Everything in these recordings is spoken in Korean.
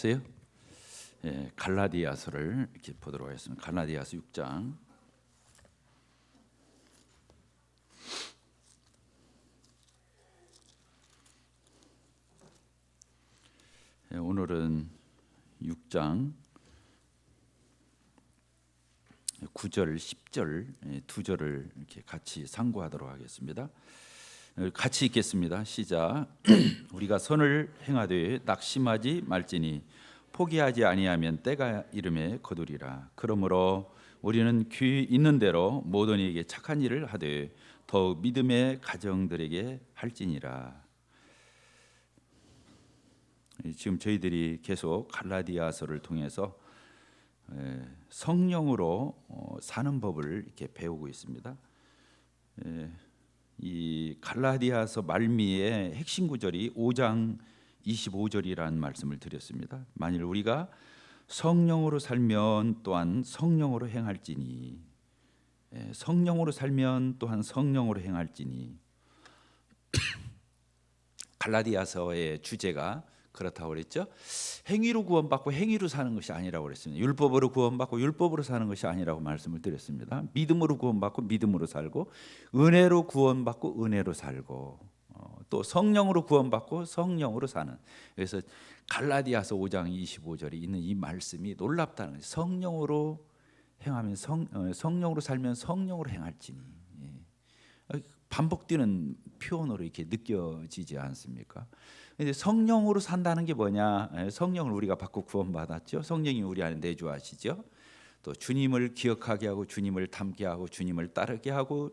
안녕하세요. 갈라디아서를 이렇게 보도록 하겠습니다. 갈라디아서 6장. 오늘은 6장 9절, 10절 두 절을 이렇게 같이 상고하도록 하겠습니다. 같이 읽겠습니다. 시작. 우리가 선을 행하되 낙심하지 말지니 포기하지 아니하면 때가 이름에 거두리라. 그러므로 우리는 귀 있는 대로 모든 이에게 착한 일을 하되 더욱 믿음의 가정들에게 할지니라. 지금 저희들이 계속 갈라디아서를 통해서 성령으로 사는 법을 이렇게 배우고 있습니다. 이 갈라디아서 말미의 핵심 구절이 5장 25절이라는 말씀을 드렸습니다. 만일 우리가 성령으로 살면 또한 성령으로 행할지니, 성령으로 살면 또한 성령으로 행할지니. 갈라디아서의 주제가 그렇다고 그랬죠. 행위로 구원받고 행위로 사는 것이 아니라고 그랬습니다. 율법으로 구원받고 율법으로 사는 것이 아니라고 말씀을 드렸습니다. 믿음으로 구원받고 믿음으로 살고, 은혜로 구원받고 은혜로 살고, 또 성령으로 구원받고 성령으로 사는. 그래서 갈라디아서 5장 25절에 있는 이 말씀이 놀랍다는 거예요. 성령으로 행하면 성령으로 살면 성령으로 행할지니. 반복되는 표현으로 이렇게 느껴지지 않습니까? 근데 성령으로 산다는 게 뭐냐? 성령을 우리가 받고 구원받았죠. 성령이 우리 안에 내주하시죠. 또 주님을 기억하게 하고 주님을 닮게 하고 주님을 따르게 하고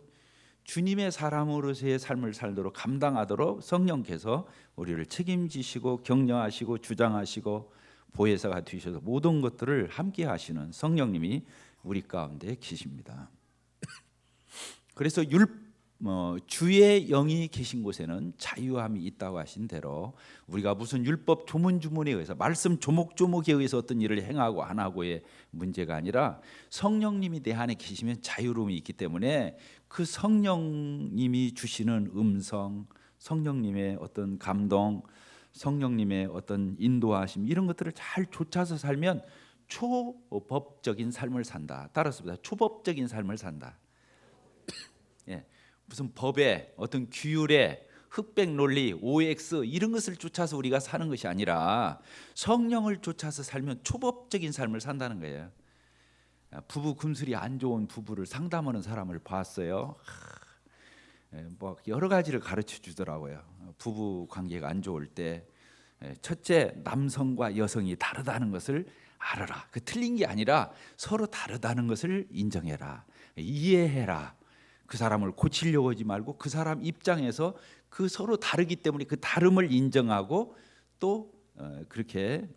주님의 사람으로서의 삶을 살도록 감당하도록 성령께서 우리를 책임지시고 격려하시고 주장하시고 보혜사가 되셔서 모든 것들을 함께 하시는 성령님이 우리 가운데 계십니다. 그래서 주의 영이 계신 곳에는 자유함이 있다고 하신 대로 우리가 무슨 율법 조문주문에 의해서 말씀 조목조목에 의해서 어떤 일을 행하고 안 하고의 문제가 아니라 성령님이 내 안에 계시면 자유로움이 있기 때문에 그 성령님이 주시는 음성, 성령님의 어떤 감동, 성령님의 어떤 인도하심, 이런 것들을 잘 좇아서 살면 초법적인 삶을 산다. 따라서 초법적인 삶을 산다. 예. 무슨 법에 어떤 규율에 흑백 논리, OX 이런 것을 쫓아서 우리가 사는 것이 아니라 성령을 쫓아서 살면 초법적인 삶을 산다는 거예요. 부부 금슬이 안 좋은 부부를 상담하는 사람을 봤어요. 뭐 여러 가지를 가르쳐 주더라고요. 부부 관계가 안 좋을 때 첫째, 남성과 여성이 다르다는 것을 알아라. 그 틀린 게 아니라 서로 다르다는 것을 인정해라. 이해해라. 그 사람을 고치려고 하지 말고 그 사람 입장에서 그 서로 다르기 때문에 그 다름을 인정하고 또 그렇게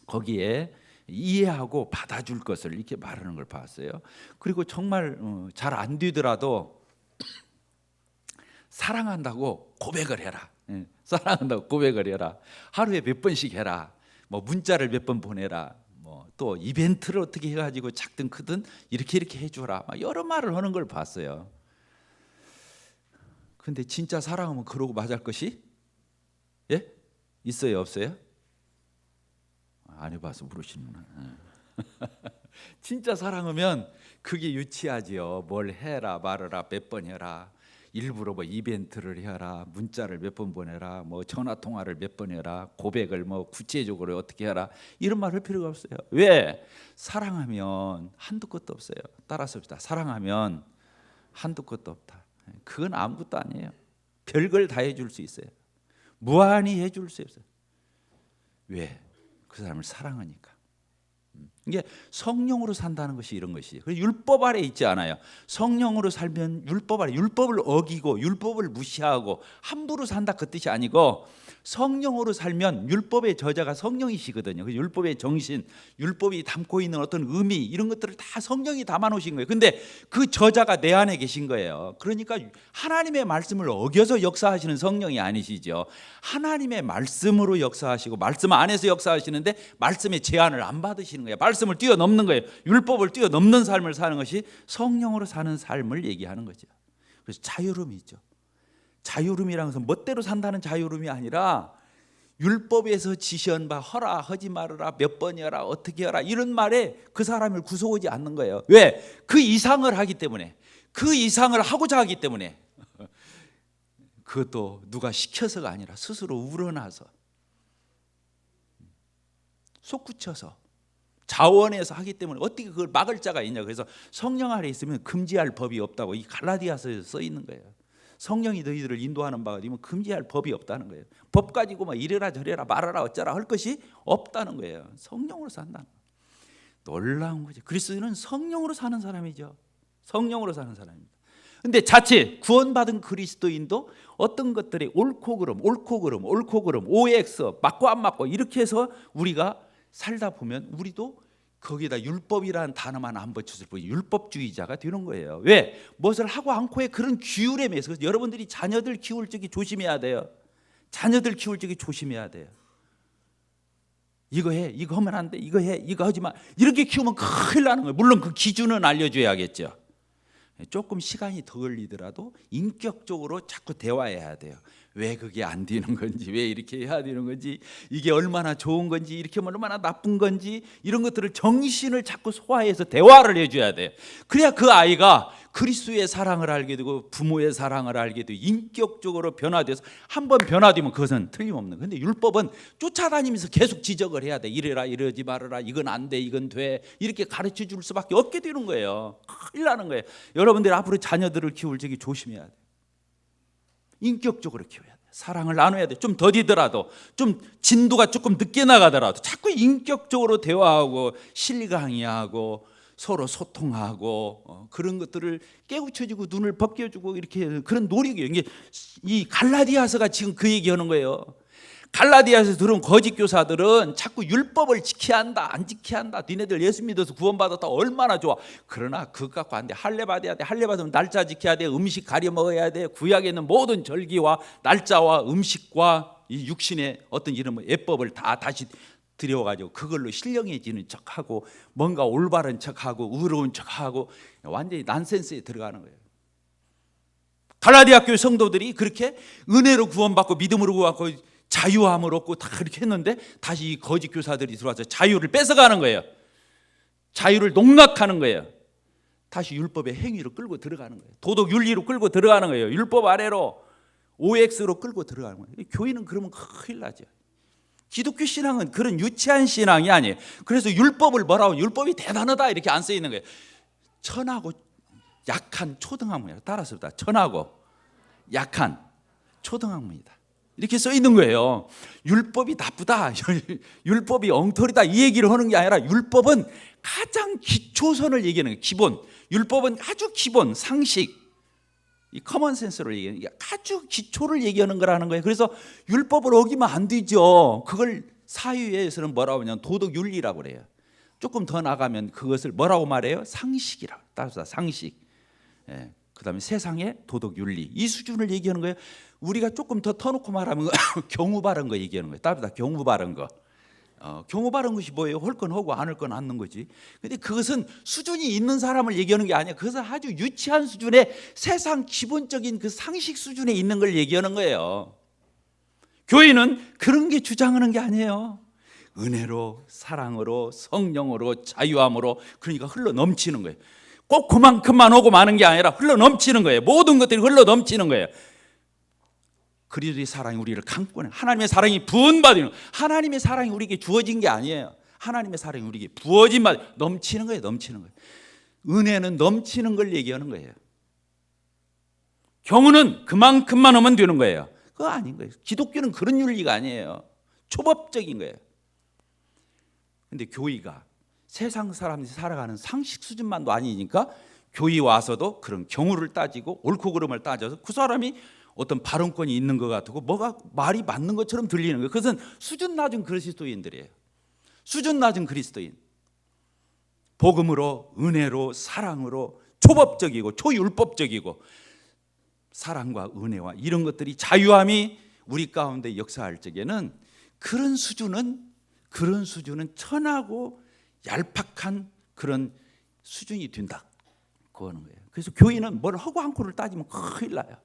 거기에 이해하고 받아줄 것을 이렇게 말하는 걸 봤어요. 그리고 정말 잘 안 되더라도 사랑한다고 고백을 해라. 사랑한다고 고백을 해라. 하루에 몇 번씩 해라. 뭐 문자를 몇 번 보내라. 또 이벤트를 어떻게 해가지고 작든 크든 이렇게 해줘라. 여러 말을 하는 걸 봤어요. 근데 진짜 사랑하면 그러고 맞을 것이 있어요, 없어요? 안 해봐서 모르시는구나. 진짜 사랑하면 그게 유치하지요. 뭘 해라 말해라 몇 번 해라. 일부러 뭐 이벤트를 해라, 문자를 몇 번 보내라, 뭐 전화 통화를 몇 번 해라, 고백을 뭐 구체적으로 어떻게 해라, 이런 말 할 필요가 없어요. 왜? 사랑하면 한두 것도 없어요. 따라서 합시다. 사랑하면 한두 것도 없다. 그건 아무것도 아니에요. 별걸 다 해줄 수 있어요. 무한히 해줄 수 있어요. 왜? 그 사람을 사랑하니까. 이게 성령으로 산다는 것이 이런 것이. 율법 아래 있지 않아요. 성령으로 살면 율법 아래, 율법을 어기고 율법을 무시하고 함부로 산다 그 뜻이 아니고, 성령으로 살면 율법의 저자가 성령이시거든요. 율법의 정신, 율법이 담고 있는 어떤 의미, 이런 것들을 다 성령이 담아 놓으신 거예요. 근데 그 저자가 내 안에 계신 거예요. 그러니까 하나님의 말씀을 어겨서 역사하시는 성령이 아니시죠. 하나님의 말씀으로 역사하시고 말씀 안에서 역사하시는데 말씀의 제한을 안 받으시는 거예요. 말씀을 뛰어넘는 거예요. 율법을 뛰어넘는 삶을 사는 것이 성령으로 사는 삶을 얘기하는 거죠. 그래서 자유로움이 있죠. 자유로움이라는 것은 멋대로 산다는 자유로움이 아니라 율법에서 지시한 바 허라, 하지 말아라, 몇 번이어라, 어떻게 하라 이런 말에 그 사람을 구속하지 않는 거예요. 왜? 그 이상을 하기 때문에, 그 이상을 하고자 하기 때문에. 그것도 누가 시켜서가 아니라 스스로 우러나서 솟구쳐서 자원해서 하기 때문에 어떻게 그걸 막을 자가 있냐. 그래서 성령 아래 있으면 금지할 법이 없다고 이 갈라디아서에 써 있는 거예요. 성령이 너희들을 인도하는 바가 되면 금지할 법이 없다는 거예요. 법 가지고 막 이래라 저래라 말하라 어쩌라 할 것이 없다는 거예요. 성령으로 산다는 거예요. 놀라운 거죠. 그리스도인은 성령으로 사는 사람이죠. 성령으로 사는 사람입니다. 근데 자칫 구원받은 그리스도인도 어떤 것들이 옳고 그름, OX 맞고 안 맞고 이렇게 해서 우리가 살다 보면 우리도 거기다 율법이라는 단어만 안 붙였을 뿐 율법주의자가 되는 거예요. 왜? 무엇을 하고 않고의 그런 규율에 매여서. 여러분들이 자녀들 키울 적에 조심해야 돼요. 자녀들 키울 적에 조심해야 돼요. 이거 해, 이거 하면 안 돼, 이거 해, 이거 하지 마. 이렇게 키우면 큰일 나는 거예요. 물론 그 기준은 알려줘야겠죠. 조금 시간이 더 걸리더라도 인격적으로 자꾸 대화해야 돼요. 왜 그게 안 되는 건지, 왜 이렇게 해야 되는 건지, 이게 얼마나 좋은 건지, 이렇게 하면 얼마나 나쁜 건지, 이런 것들을 정신을 자꾸 소화해서 대화를 해줘야 돼요. 그래야 그 아이가 그리스도의 사랑을 알게 되고 부모의 사랑을 알게 되고 인격적으로 변화돼서 한번 변화되면 그것은 틀림없는. 근데 율법은 쫓아다니면서 계속 지적을 해야 돼. 이래라, 이러지 말아라, 이건 안 돼, 이건 돼, 이렇게 가르쳐 줄 수밖에 없게 되는 거예요. 큰일 나는 거예요. 여러분들이 앞으로 자녀들을 키울 적에 조심해야 돼. 인격적으로 키워야 돼. 사랑을 나눠야 돼. 좀 더디더라도, 좀 진도가 조금 늦게 나가더라도 자꾸 인격적으로 대화하고 실리 강의하고 서로 소통하고 그런 것들을 깨우쳐주고 눈을 벗겨주고 이렇게 그런 노력이에요. 이게 이 갈라디아서가 지금 그 얘기하는 거예요. 갈라디아서 들은 거짓 교사들은 자꾸 율법을 지켜야 한다, 안 지켜야 한다. 니네들 예수 믿어서 구원받았다, 얼마나 좋아. 그러나 그것 갖고 안 돼. 할례 받아야 돼. 할례 받으면 날짜 지켜야 돼. 음식 가려 먹어야 돼. 구약에 있는 모든 절기와 날짜와 음식과 이 육신의 어떤 이런 예법을 다 다시 들여가지고 그걸로 신령해지는 척하고 뭔가 올바른 척하고 의로운 척하고 완전히 난센스에 들어가는 거예요. 갈라디아 교회 성도들이 그렇게 은혜로 구원받고 믿음으로 구원받고 자유함을 얻고 다 그렇게 했는데 다시 이 거짓 교사들이 들어와서 자유를 뺏어가는 거예요. 자유를 농락하는 거예요. 다시 율법의 행위로 끌고 들어가는 거예요. 도덕 윤리로 끌고 들어가는 거예요. 율법 아래로 OX로 끌고 들어가는 거예요. 교회는 그러면 큰일 나죠. 기독교 신앙은 그런 유치한 신앙이 아니에요. 그래서 율법을 뭐라고, 율법이 대단하다 이렇게 안 써 있는 거예요. 천하고 약한 초등학문이에요. 따라서다. 천하고 약한 초등학문이다. 이렇게 써 있는 거예요. 율법이 나쁘다, 율법이 엉터리다 이 얘기를 하는 게 아니라 율법은 가장 기초선을 얘기하는 거예요. 기본. 율법은 아주 기본 상식, 이 커먼 센스를 얘기하는, 아주 기초를 얘기하는 거라는 거예요. 그래서 율법을 어기면 안 되죠. 그걸 사유에서는 뭐라고 하냐면 도덕 윤리라고 그래요. 조금 더 나가면 그것을 뭐라고 말해요? 상식이라고. 따라서 상식. 예. 그다음에 세상의 도덕 윤리, 이 수준을 얘기하는 거예요. 우리가 조금 더 터놓고 말하면 경우 바른 거 얘기하는 거예요. 따로 다 경우 바른 거. 경우 바른 것이 뭐예요? 할 건 하고 안 할 건 안 하는 거지. 근데 그것은 수준이 있는 사람을 얘기하는 게 아니야. 그것은 아주 유치한 수준의 세상 기본적인 그 상식 수준에 있는 걸 얘기하는 거예요. 교회는 그런 게 주장하는 게 아니에요. 은혜로, 사랑으로, 성령으로, 자유함으로, 그러니까 흘러 넘치는 거예요. 꼭 그만큼만 오고 마는 게 아니라 흘러 넘치는 거예요. 모든 것들이 흘러 넘치는 거예요. 그리스도의 사랑이 우리를 감고 있는, 하나님의 사랑이 부은받는, 하나님의 사랑이 우리에게 주어진 게 아니에요. 하나님의 사랑이 우리에게 부어진 바, 넘치는 거예요. 넘치는 거예요. 은혜는 넘치는 걸 얘기하는 거예요. 경우는 그만큼만 오면 되는 거예요. 그거 아닌 거예요. 기독교는 그런 윤리가 아니에요. 초법적인 거예요. 근데 교회가 세상 사람들이 살아가는 상식 수준만도 아니니까 교회 와서도 그런 경우를 따지고 옳고 그름을 따져서 그 사람이 어떤 발언권이 있는 것 같고 뭐가 말이 맞는 것처럼 들리는 거예요. 그것은 수준 낮은 그리스도인들이에요. 수준 낮은 그리스도인. 복음으로, 은혜로, 사랑으로 초법적이고 초율법적이고 사랑과 은혜와 이런 것들이, 자유함이 우리 가운데 역사할 적에는 그런 수준은 천하고 얄팍한 그런 수준이 된다. 그거는 거예요. 그래서 교회는 뭘 하고 않고를 따지면 큰일 나요.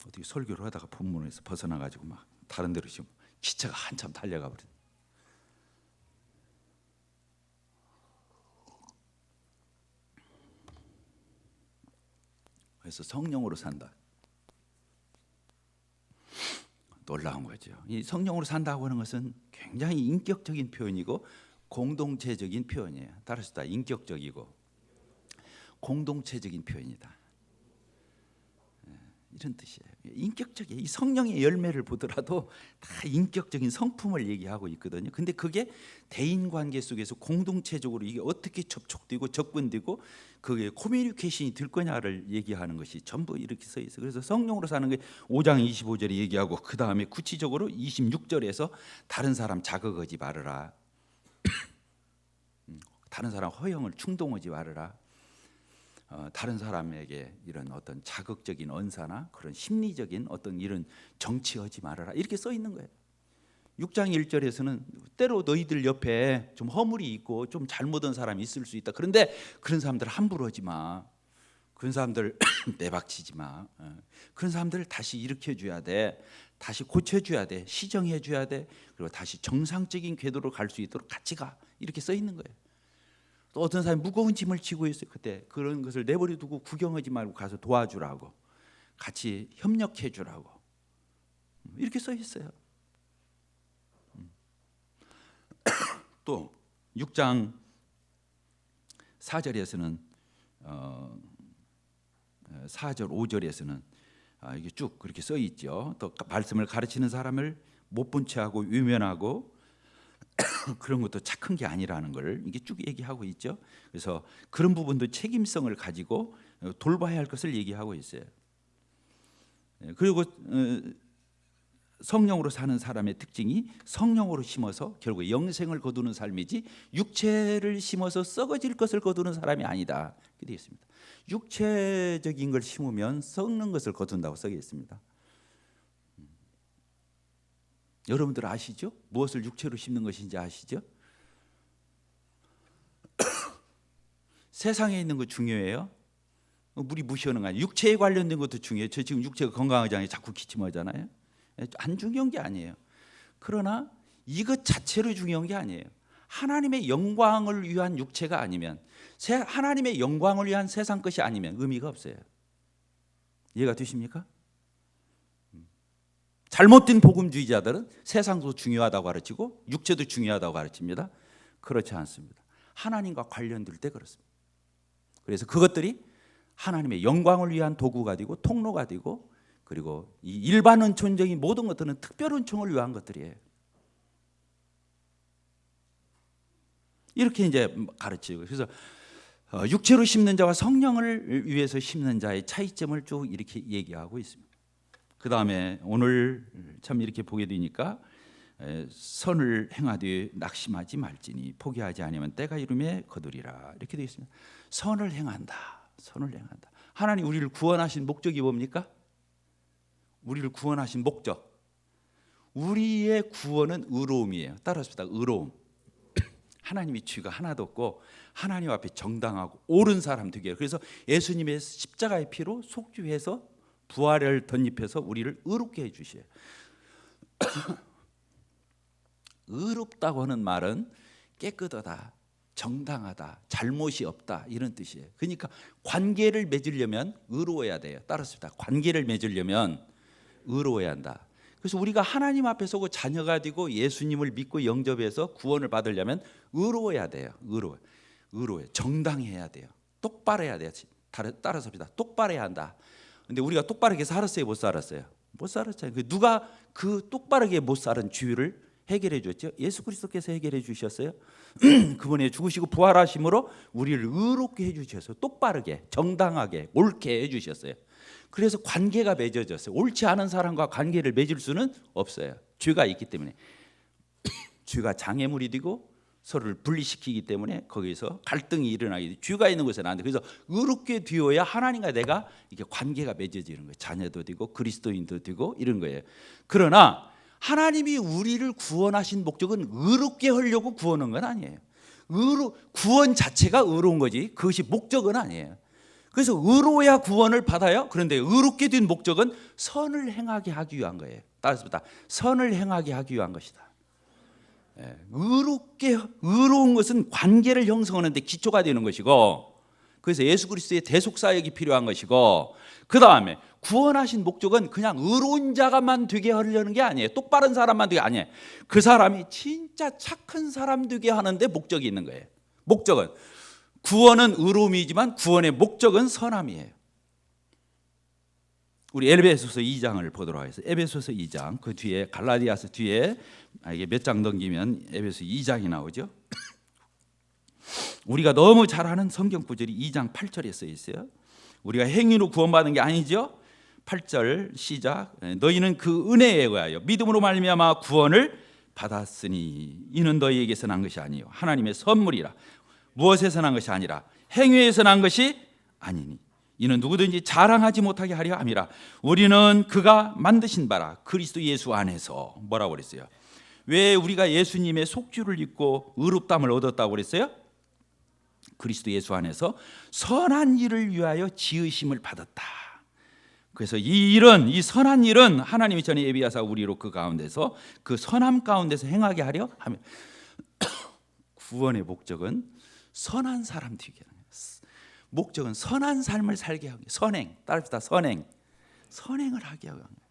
어떻게 설교를 하다가 본문에서 벗어나가지고 막 다른 데로 지금 기차가 한참 달려가 버려. 그래서 성령으로 산다. 놀라운 거죠. 이 성령으로 산다고 하는 것은 굉장히 인격적인 표현이고 공동체적인 표현이에요. 따라서 다 인격적이고 공동체적인 표현이다. 이런 뜻이에요. 인격적인 이 성령의 열매를 보더라도 다 인격적인 성품을 얘기하고 있거든요. 근데 그게 대인 관계 속에서 공동체적으로 이게 어떻게 접촉되고 접근되고 그게 커뮤니케이션이 될 거냐를 얘기하는 것이 전부 이렇게 써 있어요. 그래서 성령으로 사는 게 5장 25절에 얘기하고 그 다음에 구체적으로 26절에서 다른 사람 자극하지 말아라. 다른 사람 허영을 충동하지 말아라. 다른 사람에게 이런 어떤 자극적인 언사나 그런 심리적인 어떤 이런 정치하지 말아라 이렇게 써 있는 거예요. 6장 1절에서는 때로 너희들 옆에 좀 허물이 있고 좀 잘못한 사람이 있을 수 있다. 그런데 그런 사람들 함부로 하지 마. 그런 사람들 매박치지 마. 그런 사람들을 다시 일으켜줘야 돼. 다시 고쳐줘야 돼. 시정해줘야 돼. 그리고 다시 정상적인 궤도로 갈 수 있도록 같이 가. 이렇게 써 있는 거예요. 또 어떤 사람이 무거운 짐을 지고 있어요. 그때 그런 것을 내버려 두고 구경하지 말고 가서 도와주라고, 같이 협력해 주라고 이렇게 써 있어요. 또 6장 4절에서는 4절 5절에서는 이게 쭉 그렇게 써 있죠. 또 말씀을 가르치는 사람을 못 본 채하고 위면하고 그런 것도 착한 게 아니라는 걸 이게 쭉 얘기하고 있죠. 그래서 그런 부분도 책임성을 가지고 돌봐야 할 것을 얘기하고 있어요. 그리고 성령으로 사는 사람의 특징이 성령으로 심어서 결국 영생을 거두는 삶이지 육체를 심어서 썩어질 것을 거두는 사람이 아니다. 이렇게 되어 있습니다. 육체적인 걸 심으면 썩는 것을 거둔다고 써 있습니다. 여러분들 아시죠? 무엇을 육체로 심는 것인지 아시죠? 세상에 있는 거 중요해요. 우리 무시하는 거 아니에요. 육체에 관련된 것도 중요해요. 저 지금 육체가 건강하지 않게 자꾸 기침하잖아요. 안 중요한 게 아니에요. 그러나 이것 자체로 중요한 게 아니에요. 하나님의 영광을 위한 육체가 아니면, 하나님의 영광을 위한 세상 것이 아니면 의미가 없어요. 이해가 되십니까? 잘못된 복음주의자들은 세상도 중요하다고 가르치고 육체도 중요하다고 가르칩니다. 그렇지 않습니다. 하나님과 관련될 때 그렇습니다. 그래서 그것들이 하나님의 영광을 위한 도구가 되고 통로가 되고, 그리고 이 일반 은총적인 모든 것들은 특별 은총을 위한 것들이에요. 이렇게 이제 가르치고, 그래서 육체로 심는 자와 성령을 위해서 심는 자의 차이점을 쭉 이렇게 얘기하고 있습니다. 그 다음에 오늘 참 이렇게 보게 되니까 선을 행하되 낙심하지 말지니 포기하지 아니면 때가 이름에 거두리라 이렇게 되어 있습니다. 선을 행한다. 선을 행한다. 하나님 우리를 구원하신 목적이 뭡니까? 우리를 구원하신 목적. 우리의 구원은 의로움이에요. 따라합시다. 의로움. 하나님이 죄가 하나도 없고 하나님 앞에 정당하고 옳은 사람 되게 해요. 그래서 예수님의 십자가의 피로 속죄해서 부활을 덧입혀서 우리를 의롭게 해주셔요. 의롭다고 하는 말은 깨끗하다, 정당하다, 잘못이 없다 이런 뜻이에요. 그러니까 관계를 맺으려면 의로워야 돼요. 따라합시다. 관계를 맺으려면 의로워야 한다. 그래서 우리가 하나님 앞에 서고 자녀가 되고 예수님을 믿고 영접해서 구원을 받으려면 의로워야 돼요. 의로워요. 정당해야 돼요. 똑바로해야 돼요. 따라서 합시다. 똑바로해야 한다. 근데 우리가 똑바르게 살았어요? 못 살았어요? 못 살았잖아요. 누가 그 똑바르게 못 살은 죄를 해결해 줬죠? 예수 그리스도께서 해결해 주셨어요. 그분의 죽으시고 부활하심으로 우리를 의롭게 해주셔서 똑바르게 정당하게 옳게 해주셨어요. 그래서 관계가 맺어졌어요. 옳지 않은 사람과 관계를 맺을 수는 없어요. 죄가 있기 때문에. 죄가 장애물이 되고 서로를 분리시키기 때문에 거기서 갈등이 일어나게 돼. 죄가 있는 곳에는 안 돼. 그래서 의롭게 되어야 하나님과 내가 이게 관계가 맺어지는 거예요. 자녀도 되고 그리스도인도 되고 이런 거예요. 그러나 하나님이 우리를 구원하신 목적은 의롭게 하려고 구원한 건 아니에요. 구원 자체가 의로운 거지 그것이 목적은 아니에요. 그래서 의로야 구원을 받아요. 그런데 의롭게 된 목적은 선을 행하게 하기 위한 거예요. 따라서 선을 행하게 하기 위한 것이다. 의로운 것은 관계를 형성하는 데 기초가 되는 것이고, 그래서 예수 그리스도의 대속사역이 필요한 것이고, 그 다음에 구원하신 목적은 그냥 의로운 자가만 되게 하려는 게 아니에요. 똑바른 사람만 되게 아니에요. 그 사람이 진짜 착한 사람 되게 하는데 목적이 있는 거예요. 목적은, 구원은 의로움이지만 구원의 목적은 선함이에요. 우리 에베소서 2장을 보도록 하겠습니다. 에베소서 2장, 그 뒤에 갈라디아서 뒤에 이게 몇 장 넘기면 에베소 2장이 나오죠. 우리가 너무 잘 아는 성경 구절이 2장 8절에 써 있어요. 우리가 행위로 구원받은 게 아니죠. 8절 시작. 너희는 그 은혜에 의하여 믿음으로 말미암아 구원을 받았으니 이는 너희에게서 난 것이 아니요 하나님의 선물이라. 무엇에서 난 것이 아니라 행위에서 난 것이 아니니 이는 누구든지 자랑하지 못하게 하려 함이라. 우리는 그가 만드신 바라 그리스도 예수 안에서. 뭐라고 그랬어요? 왜 우리가 예수님의 속죄를 입고 의롭다함을 얻었다고 그랬어요? 그리스도 예수 안에서 선한 일을 위하여 지으심을 받았다. 그래서 이 선한 일은 하나님이 전에 예비하사 우리로 그 가운데서 그 선함 가운데서 행하게 하려 하며 구원의 목적은 선한 사람 되게 하는 거예요. 목적은 선한 삶을 살게 하기, 선행, 따릅시다. 선행을 하게 하는 거예요.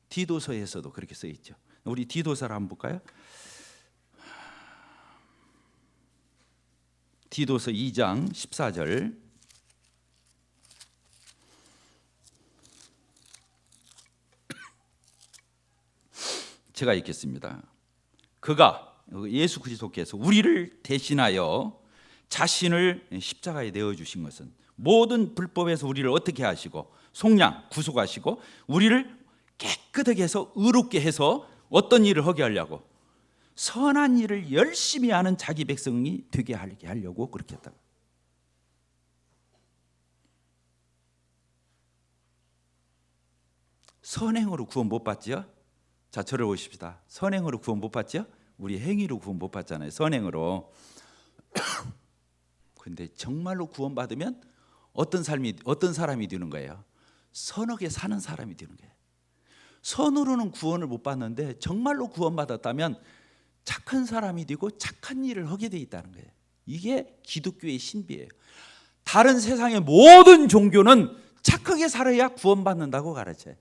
디도서에서도 그렇게 써 있죠. 우리 디도서를 한번 볼까요? 디도서 2장 14절. 제가 읽겠습니다. 그가 예수 그리스도께서 우리를 대신하여 자신을 십자가에 내어주신 것은 모든 불법에서 우리를 어떻게 하시고 속량 구속하시고 우리를 깨끗하게 해서 의롭게 해서 어떤 일을 하게 하려고? 선한 일을 열심히 하는 자기 백성이 되게 하려고 그렇게 했다. 선행으로 구원 못 받지요? 자, 저를 보십시다. 선행으로 구원 못 받지요? 우리 행위로 구원 못 받잖아요. 선행으로. 근데 정말로 구원 받으면 어떤 사람이 되는 거예요? 선하게 사는 사람이 되는 거예요. 선으로는 구원을 못 받는데 정말로 구원 받았다면 착한 사람이 되고 착한 일을 하게 돼 있다는 거예요. 이게 기독교의 신비예요. 다른 세상의 모든 종교는 착하게 살아야 구원받는다고 가르쳐요.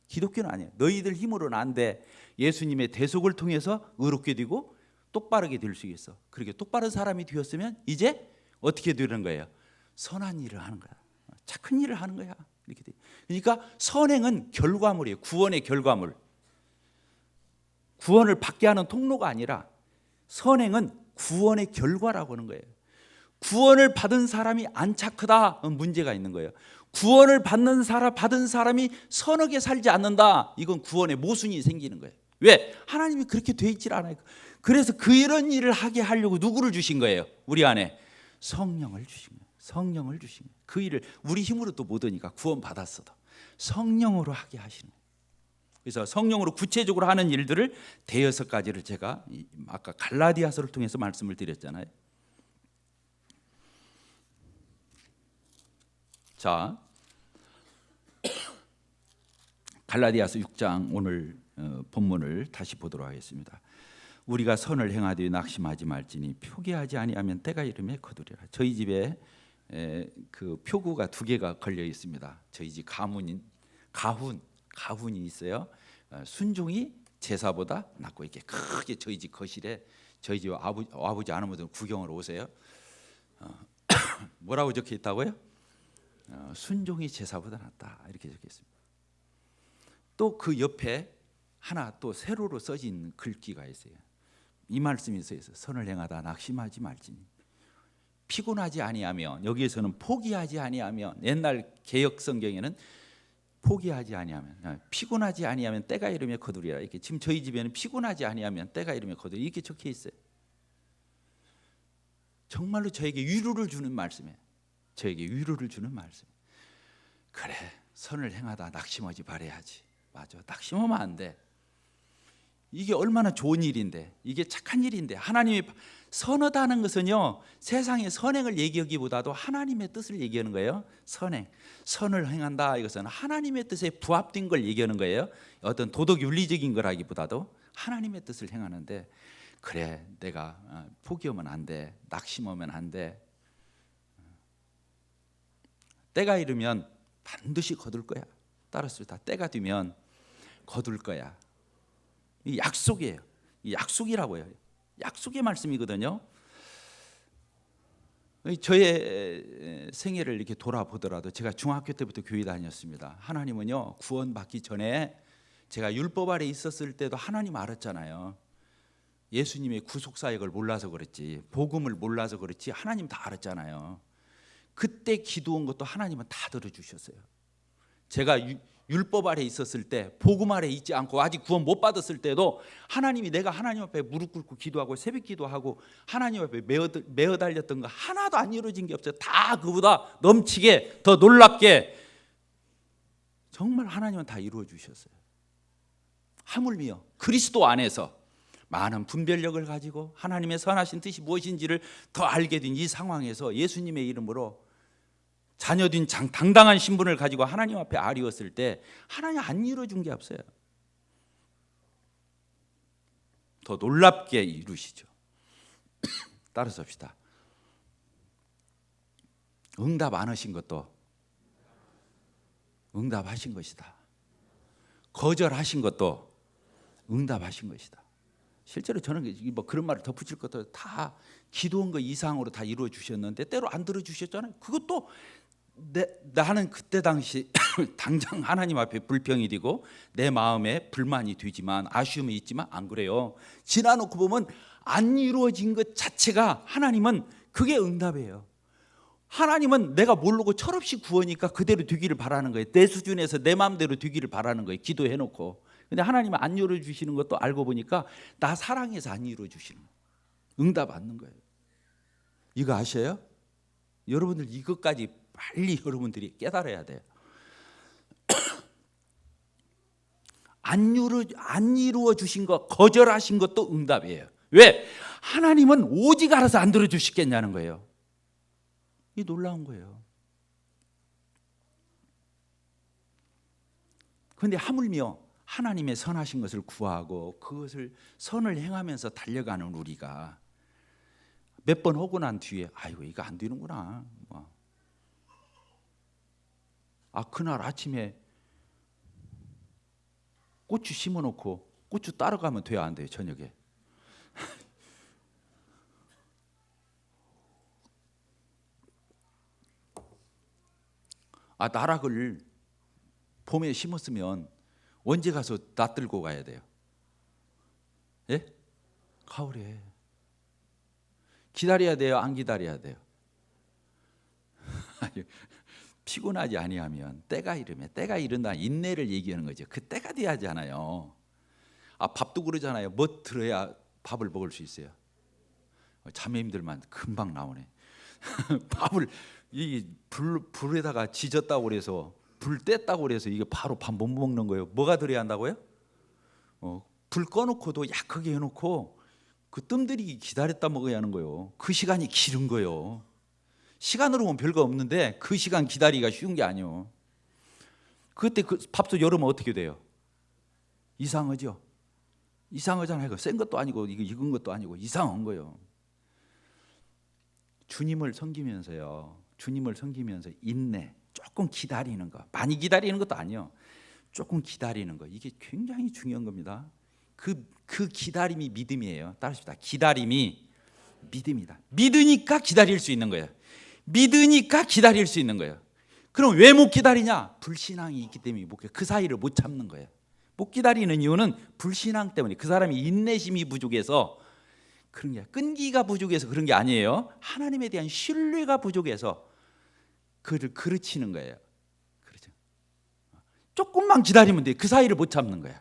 기독교는 아니에요. 너희들 힘으로는 안 돼. 예수님의 대속을 통해서 의롭게 되고 똑바르게 될 수 있어. 그렇게 똑바른 사람이 되었으면 이제 어떻게 되는 거예요? 선한 일을 하는 거야. 착한 일을 하는 거야. 이렇게 돼. 그러니까 선행은 결과물이에요. 구원의 결과물. 구원을 받게 하는 통로가 아니라 선행은 구원의 결과라고 하는 거예요. 구원을 받은 사람이 안 착하다, 문제가 있는 거예요. 구원을 받은 사람이 선하게 살지 않는다, 이건 구원의 모순이 생기는 거예요. 왜? 하나님이 그렇게 돼 있질 않아요. 그래서 이런 일을 하게 하려고 누구를 주신 거예요? 우리 안에 성령을 주신 거예요. 성령을 주신 거예요. 그 일을 우리 힘으로 또 못하니까 구원 받았어도 성령으로 하게 하시는 거예요. 그래서 성령으로 구체적으로 하는 일들을 대여섯 가지를 제가 아까 갈라디아서를 통해서 말씀을 드렸잖아요. 자, 갈라디아서 6장 오늘 본문을 다시 보도록 하겠습니다. 우리가 선을 행하되 낙심하지 말지니 표기하지 아니하면 때가 이르매 거두리라. 저희 집에 그 표구가 2개가 걸려 있습니다. 저희 집 가훈이 있어요. 순종이 제사보다 낫고 이렇게 크게 저희 집 거실에 저희 집 아버지 아버지 구경을 오세요. 뭐라고 적혀 있다고요? 순종이 제사보다 낫다 이렇게 적혀 있습니다. 또 그 옆에 하나 또 세로로 써진 글귀가 있어요. 이 말씀이 써 있어요. 선을 행하다 낙심하지 말지니 피곤하지 아니하면, 여기에서는 포기하지 아니하면, 옛날 개역 성경에는 포기하지 아니하면, 피곤하지 아니하면 때가 이르면 거두리라. 이렇게 지금 저희 집에는 피곤하지 아니하면 때가 이르면 거두리라 이렇게 적혀 있어요. 정말로 저에게 위로를 주는 말씀이에요. 저에게 위로를 주는 말씀. 그래, 선을 행하다 낙심하지 말아야지. 맞아, 낙심하면 안 돼. 이게 얼마나 좋은 일인데, 이게 착한 일인데, 하나님이 선하다는 것은요, 세상의 선행을 얘기하기보다도 하나님의 뜻을 얘기하는 거예요. 선행, 선을 행한다, 이것은 하나님의 뜻에 부합된 걸 얘기하는 거예요. 어떤 도덕 윤리적인 거라기보다도 하나님의 뜻을 행하는데, 그래, 내가 포기하면 안 돼, 낙심하면 안 돼, 때가 이르면 반드시 거둘 거야. 따라서 다 때가 되면 거둘 거야. 이 약속이에요. 이 약속이라고 해요. 약속의 말씀이거든요. 저의 생애를 이렇게 돌아보더라도, 제가 중학교 때부터 교회 다녔습니다. 하나님은요, 구원받기 전에 제가 율법 아래 있었을 때도 하나님 알았잖아요. 예수님의 구속사역을 몰라서 그랬지, 복음을 몰라서 그랬지, 하나님 다 알았잖아요. 그때 기도한 것도 하나님은 다 들어주셨어요. 제가 율법 아래 있었을 때, 복음 아래 있지 않고 아직 구원 못 받았을 때도 하나님이, 내가 하나님 앞에 무릎 꿇고 기도하고 새벽 기도하고 하나님 앞에 매어 달렸던 거 하나도 안 이루어진 게 없어요. 다 그보다 넘치게, 더 놀랍게 정말 하나님은 다 이루어 주셨어요. 하물며 그리스도 안에서 많은 분별력을 가지고 하나님의 선하신 뜻이 무엇인지를 더 알게 된 이 상황에서 예수님의 이름으로 자녀된 당당한 신분을 가지고 하나님 앞에 아뢰었을 때 하나님 안 이루어준 게 없어요. 더 놀랍게 이루시죠. 따라서 합시다. 응답 안 하신 것도 응답하신 것이다. 거절하신 것도 응답하신 것이다. 실제로 저는 뭐 그런 말을 덧붙일 것도 다 기도한 거 이상으로 다 이루어 주셨는데 때로 안 들어 주셨잖아요. 그것도 나는 그때 당시 당장 하나님 앞에 불평이 되고 내 마음에 불만이 되지만, 아쉬움이 있지만 안 그래요. 지나놓고 보면 안 이루어진 것 자체가 하나님은 그게 응답이에요. 하나님은 내가 모르고 철없이 구하니까 그대로 되기를 바라는 거예요. 내 수준에서 내 마음대로 되기를 바라는 거예요. 기도해놓고. 근데 하나님은 안 이루어주시는 것도 알고 보니까 나 사랑해서 안 이루어주시는 거예요. 응답 받는 거예요. 이거 아셔요? 여러분들 이것까지 빨리 여러분들이 깨달아야 돼요. 안 이루어 주신 것, 거절하신 것도 응답이에요. 왜? 하나님은 오직 알아서 안 들어주시겠냐는 거예요. 이 놀라운 거예요. 그런데 하물며 하나님의 선하신 것을 구하고 그것을 선을 행하면서 달려가는 우리가 몇 번 하고 난 뒤에 아이고 이거 안 되는구나. 그날 아침에 고추 심어놓고 고추 따라가면 돼야 안 돼요? 저녁에. 나락을 봄에 심었으면 언제 가서 낫들고 가야 돼요? 예? 가을에. 기다려야 돼요? 안 기다려야 돼요? 피곤하지 아니하면 때가 이르면, 때가 이른다 인내를 얘기하는 거죠. 그 때가 돼야 하잖아요. 밥도 그러잖아요. 뭐 들어야 밥을 먹을 수 있어요? 자매님들만 금방 나오네. 밥을 이 불에다가 지졌다고 그래서, 불 뗐다고 그래서 이게 바로 밥 못 먹는 거예요. 뭐가 들어야 한다고요? 불 꺼놓고도 약하게 해놓고 그 뜸들이기 기다렸다 먹어야 하는 거예요. 그 시간이 길은 거예요. 시간으로 보면 별거 없는데 그 시간 기다리기가 쉬운 게 아니에요. 그때 그 밥도 여름은 어떻게 돼요? 이상하죠? 이상하잖아요. 센 것도 아니고 익은 것도 아니고 이상한 거예요. 주님을 섬기면서요. 주님을 섬기면서 인내, 조금 기다리는 거, 많이 기다리는 것도 아니에요. 조금 기다리는 거, 이게 굉장히 중요한 겁니다. 그 기다림이 믿음이에요. 따라합시다. 기다림이 믿음이다. 믿으니까 기다릴 수 있는 거예요. 믿으니까 기다릴 수 있는 거예요. 그럼 왜 못 기다리냐? 불신앙이 있기 때문에 그 사이를 못 참는 거예요. 못 기다리는 이유는 불신앙 때문에, 그 사람이 인내심이 부족해서 그런 게, 끈기가 부족해서 그런 게 아니에요. 하나님에 대한 신뢰가 부족해서 그를 그르치는 거예요. 그렇죠? 조금만 기다리면 돼. 그 사이를 못 참는 거야.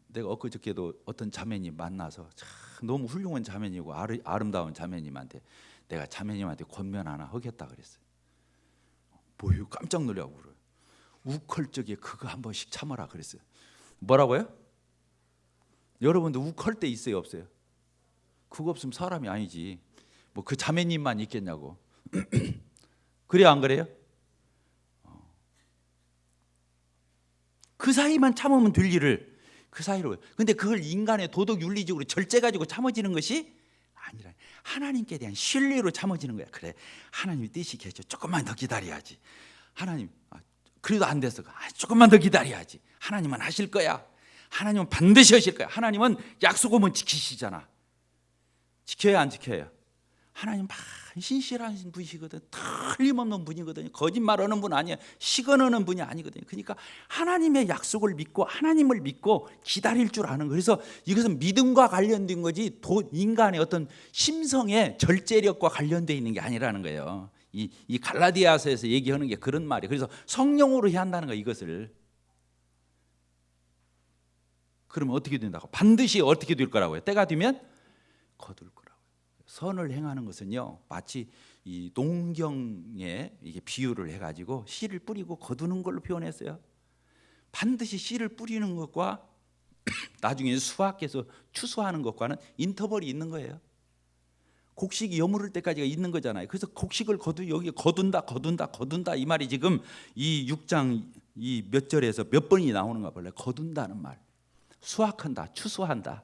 내가 엊그저께도 어떤 자매님 만나서 참 너무 훌륭한 자매님이고 아름다운 자매님한테 내가 자매님한테 권면 하나 하겠다 그랬어요. 뭐요? 깜짝 놀라고 그래요. 우컬적에 그거 한 번씩 참아라 그랬어요. 뭐라고요? 여러분도 욱할 때 있어요, 없어요? 그거 없으면 사람이 아니지. 뭐 그 자매님만 있겠냐고. 그래요, 안 그래요? 그 사이만 참으면 될 일을 그 사이로. 근데 그걸 인간의 도덕 윤리적으로 절제 가지고 참아지는 것이 아니라 하나님께 대한 신뢰로 참아지는 거야. 그래, 하나님이 뜻이 계셔. 조금만 더 기다려야지. 하나님, 그래도 안 됐어. 조금만 더 기다려야지. 하나님은 하실 거야. 하나님은 반드시 하실 거야. 하나님은 약속하면 지키시잖아. 지켜야 안 지켜요? 하나님 신실한 분이시거든. 틀림없는 분이거든요. 거짓말하는 분 아니에요. 시건하는 분이 아니거든요. 그러니까 하나님의 약속을 믿고 하나님을 믿고 기다릴 줄 아는 거예요. 그래서 이것은 믿음과 관련된 거지 인간의 어떤 심성의 절제력과 관련되어 있는 게 아니라는 거예요. 이 갈라디아서에서 얘기하는 게 그런 말이에요. 그래서 성령으로 해야 한다는 거예요. 이것을. 그러면 어떻게 된다고? 반드시 어떻게 될 거라고요? 때가 되면 거둘 거라고요. 선을 행하는 것은요, 마치 이 농경에 이게 비유를 해가지고 씨를 뿌리고 거두는 걸로 표현했어요. 반드시 씨를 뿌리는 것과 나중에 수확해서 추수하는 것과는 인터벌이 있는 거예요. 곡식이 여무를 때까지가 있는 거잖아요. 그래서 곡식을 여기 거둔다 이 말이 지금 이 6장 이 몇 절에서 몇 번이 나오는가 볼래? 거둔다는 말. 수확한다, 추수한다.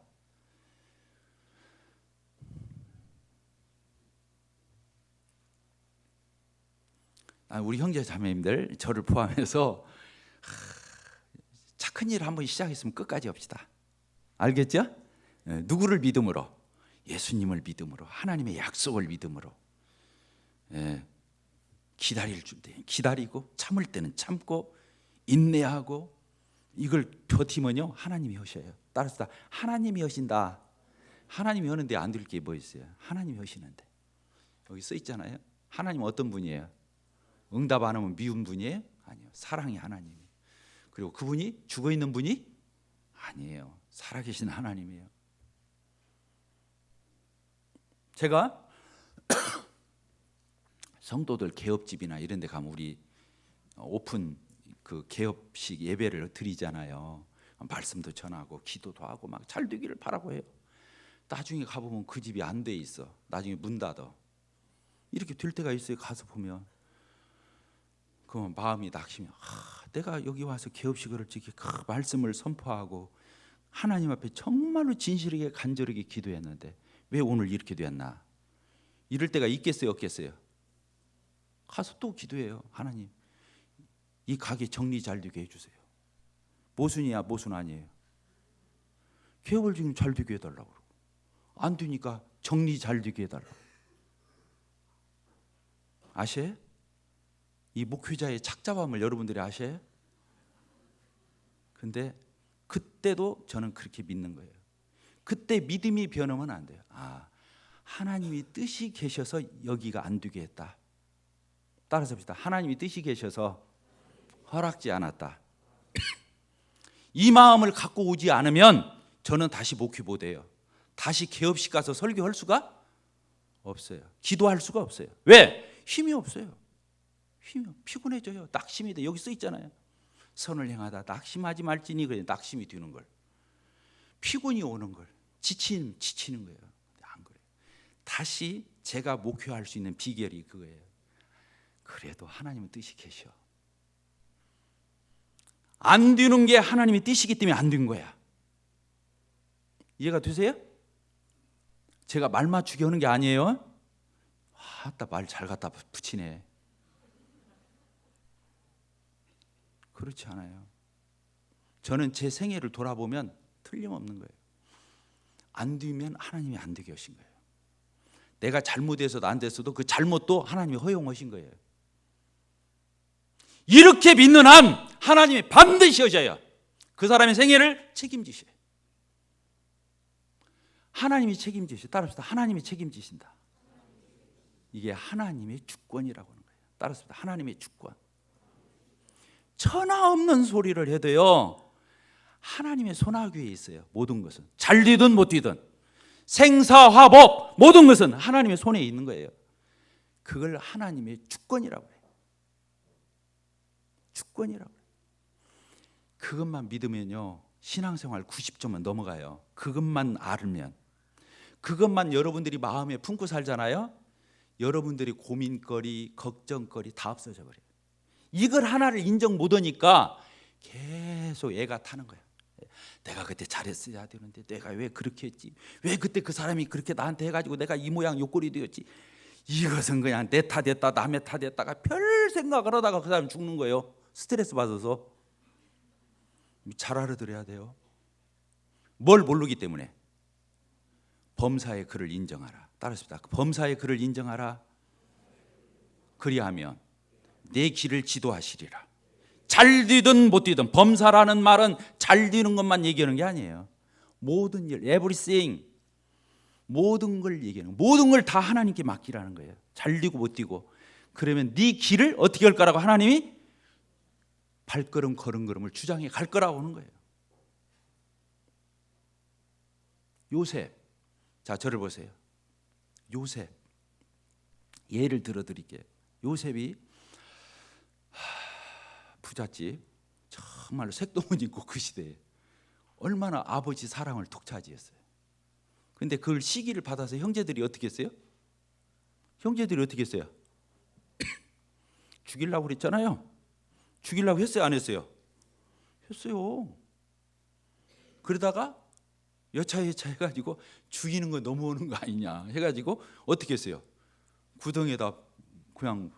우리 형제 자매님들 저를 포함해서 착한 일을 한번 시작했으면 끝까지 합시다. 알겠죠? 누구를 믿음으로? 예수님을 믿음으로, 하나님의 약속을 믿음으로. 기다릴 때 기다리고, 참을 때는 참고, 인내하고, 이걸 버티면요 하나님이 하셔요. 따라서 하나님이 하신다. 하나님이 하는데 안 될 게 뭐 있어요? 하나님이 하시는데. 여기 써 있잖아요. 하나님은 어떤 분이에요? 응답 안 하면 미운 분이에요? 아니요. 사랑의 하나님이에요. 그리고 그분이 죽어 있는 분이 아니에요. 살아계신 하나님이에요. 제가 성도들 개업집이나 이런 데 가면 우리 오픈 그 개업식 예배를 드리잖아요. 말씀도 전하고 기도도 하고 막 잘 되기를 바라고 해요. 나중에 가보면 그 집이 안 돼 있어. 나중에 문 닫아. 이렇게 될 때가 있어요. 가서 보면. 그러면 마음이 낙심이. 내가 여기 와서 개업식을 이렇게 말씀을 선포하고 하나님 앞에 정말로 진실하게 간절하게 기도했는데 왜 오늘 이렇게 됐나? 이럴 때가 있겠어요, 없겠어요? 가서 또 기도해요. 하나님, 이 가게 정리 잘 되게 해주세요. 모순이야, 모순 아니에요? 개업을 지금 잘 되게 해달라고 그러고 안 되니까 정리 잘 되게 해달라고. 아셔요? 이 목회자의 착잡함을 여러분들이 아셔요? 근데 그때도 저는 그렇게 믿는 거예요. 그때 믿음이 변하면 안 돼요. 하나님이 뜻이 계셔서 여기가 안 되게 했다. 따라서 봅시다. 하나님이 뜻이 계셔서 허락지 않았다. 이 마음을 갖고 오지 않으면 저는 다시 목회 못 해요. 다시 개업식 가서 설교할 수가 없어요. 기도할 수가 없어요. 왜? 힘이 없어요. 힘이 피곤해져요. 낙심이 돼. 여기 써 있잖아요. 선을 행하다 낙심하지 말지니. 그래, 낙심이 드는 걸, 피곤이 오는 걸, 지치는 거예요. 안 그래요. 다시 제가 목회할 수 있는 비결이 그거예요. 그래도 하나님은 뜻이 계셔. 안 되는 게 하나님의 뜻이기 때문에 안 된 거야. 이해가 되세요? 제가 말 맞추게 하는 게 아니에요. 말 잘 갖다 붙이네. 그렇지 않아요. 저는 제 생애를 돌아보면 틀림없는 거예요. 안 되면 하나님이 안 되게 하신 거예요. 내가 잘못해서도 안 됐어도 그 잘못도 하나님이 허용하신 거예요. 이렇게 믿는 한 하나님이 반드시 하셔요. 그 사람의 생애를 책임지셔요. 하나님이 책임지셔요. 따라합시다. 하나님이 책임지신다. 이게 하나님의 주권이라고 하는 거예요. 따라합시다. 하나님의 주권. 천하 없는 소리를 해도요, 하나님의 손아귀에 있어요. 모든 것은 잘 되든 못 되든 생사화복 모든 것은 하나님의 손에 있는 거예요. 그걸 하나님의 주권이라고 해요. 주권이라고 해요. 그것만 믿으면요 신앙생활 90점은 넘어가요. 그것만 알면, 그것만 여러분들이 마음에 품고 살잖아요. 여러분들이 고민거리, 걱정거리 다 없어져 버려요. 이걸 하나를 인정 못하니까 계속 애가 타는 거야. 내가 그때 잘했어야 되는데 내가 왜 그렇게 했지? 왜 그때 그 사람이 그렇게 나한테 해가지고 내가 이 모양 요꼴이 되었지? 이것은 그냥 내 탓했다 남의 탓했다가 별 생각을 하다가 그 사람 죽는 거예요. 스트레스 받아서. 잘 알아들어야 돼요. 뭘 모르기 때문에. 범사의 그를 인정하라. 따라합시다. 범사의 그를 인정하라. 그리하면 내 길을 지도하시리라. 잘 되든 못 되든, 범사라는 말은 잘 되는 것만 얘기하는 게 아니에요. 모든 일, everything, 모든 걸 얘기하는, 모든 걸 다 하나님께 맡기라는 거예요. 잘 되고 못 되고. 그러면 네 길을 어떻게 할 거라고 하나님이 발걸음 걸음걸음을 주장해 갈 거라고 하는 거예요. 요셉, 자 저를 보세요. 요셉, 예를 들어 드릴게요. 요셉이 부잣집, 정말로 색동은 있고 그 시대에 얼마나 아버지 사랑을 독차지했어요. 근데 그걸 시기를 받아서 형제들이 어떻게 했어요? 형제들이 어떻게 했어요? 죽이려고 그랬잖아요. 죽이려고 했어요, 안 했어요? 했어요. 그러다가 여차여차 해가지고 죽이는 거 넘어오는 거 아니냐 해가지고 어떻게 했어요? 구덩이에다 그냥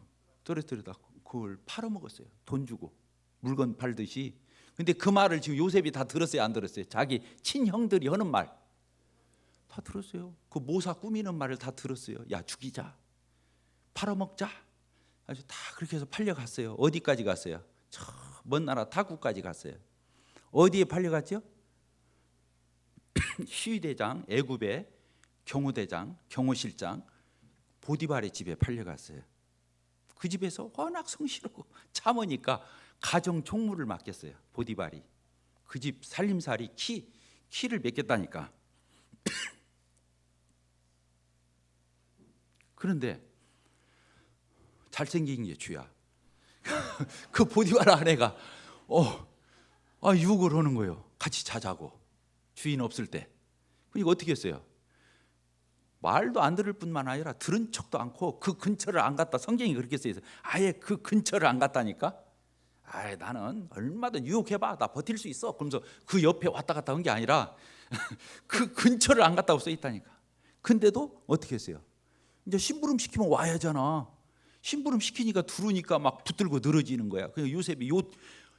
떨어뜨려다 그걸 팔아먹었어요. 돈 주고 물건 팔듯이. 근데 그 말을 지금 요셉이 다 들었어요, 안 들었어요? 자기 친형들이 하는 말 다 들었어요. 그 모사 꾸미는 말을 다 들었어요. 야, 죽이자, 팔아먹자. 아주 다 그렇게 해서 팔려갔어요. 어디까지 갔어요? 저 먼 나라 타국까지 갔어요. 어디에 팔려갔죠? 시위대장, 애굽의 경호대장, 경호실장 보디발의 집에 팔려갔어요. 그 집에서 워낙 성실하고 참으니까 가정 총무를 맡겼어요. 보디발이. 그 집 살림살이 키를 맡겼다니까. 그런데 잘생긴 게 주야. 그 보디발 아내가 유혹을 하는 거예요. 같이 자자고, 주인 없을 때. 그러니까 어떻게 했어요? 말도 안 들을 뿐만 아니라 들은 척도 않고 그 근처를 안 갔다. 성경이 그렇게 써 있어요. 아예 그 근처를 안 갔다니까. 나는 얼마든 유혹해봐, 나 버틸 수 있어. 그러면서 그 옆에 왔다 갔다 한 게 아니라 그 근처를 안 갔다고 써 있다니까. 근데도 어떻게 했어요? 이제 심부름 시키면 와야잖아. 심부름 시키니까 두르니까 막 붙들고 늘어지는 거야. 그냥 요셉이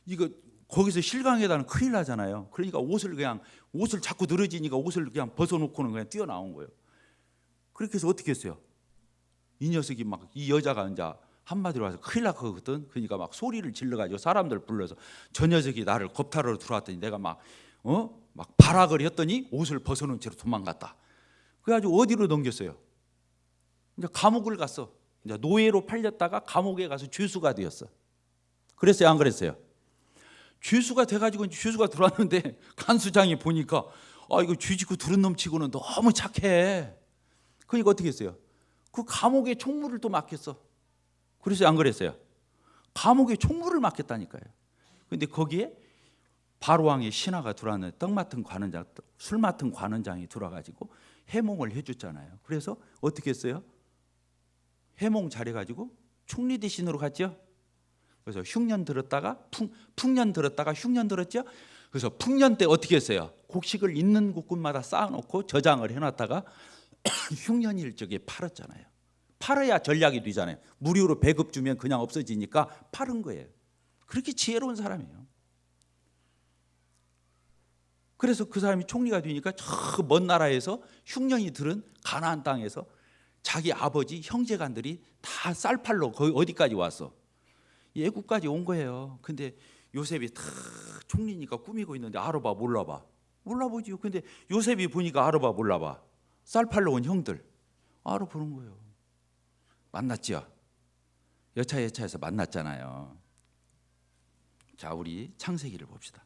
이거 거기서 실강에다는 큰일 나잖아요. 그러니까 옷을 자꾸 늘어지니까 옷을 그냥 벗어놓고는 그냥 뛰어나온 거예요. 그렇게 해서 어떻게 했어요? 이 녀석이 막, 이 여자가 이제 한마디로 와서 큰일 났거든. 그러니까 막 소리를 질러가지고 사람들 불러서 저 녀석이 나를 겁탈하러 들어왔더니 내가 막 발악을 했더니 옷을 벗어놓은 채로 도망갔다. 그래가지고 어디로 넘겼어요? 이제 감옥을 갔어. 이제 노예로 팔렸다가 감옥에 가서 죄수가 되었어. 그랬어요, 안 그랬어요? 죄수가 돼가지고 죄수가 들어왔는데 간수장이 보니까 이거 쥐짓고 두른 놈치고는 너무 착해. 그러니까 어떻게 했어요? 그 감옥에 총무를 또 맡겼어. 그랬어요, 안 그랬어요? 감옥에 총무를 맡겼다니까요. 근데 거기에 바로왕의 신하가 들어왔는데 술 맡은 관원장이 들어와가지고 해몽을 해줬잖아요. 그래서 어떻게 했어요? 해몽 잘해가지고 총리 대신으로 갔죠. 그래서 흉년 들었다가 풍년 들었다가 흉년 들었죠. 그래서 풍년 때 어떻게 했어요? 곡식을 있는 곳곳마다 쌓아놓고 저장을 해놨다가 흉년일 적에 팔았잖아요. 팔아야 전략이 되잖아요. 무료로 배급 주면 그냥 없어지니까 팔은 거예요. 그렇게 지혜로운 사람이에요. 그래서 그 사람이 총리가 되니까 저 먼 나라에서 흉년이 들은 가나안 땅에서 자기 아버지 형제간들이 다 쌀팔로 거의 어디까지 왔어? 예국까지 온 거예요. 근데 요셉이 다 총리니까 꾸미고 있는데 알아봐 몰라봐? 몰라보지요. 근데 요셉이 보니까 알아봐 몰라봐? 쌀팔로 온 형들 알아보는 거예요. 만났죠. 여차여차해서 만났잖아요. 자, 우리 창세기를 봅시다.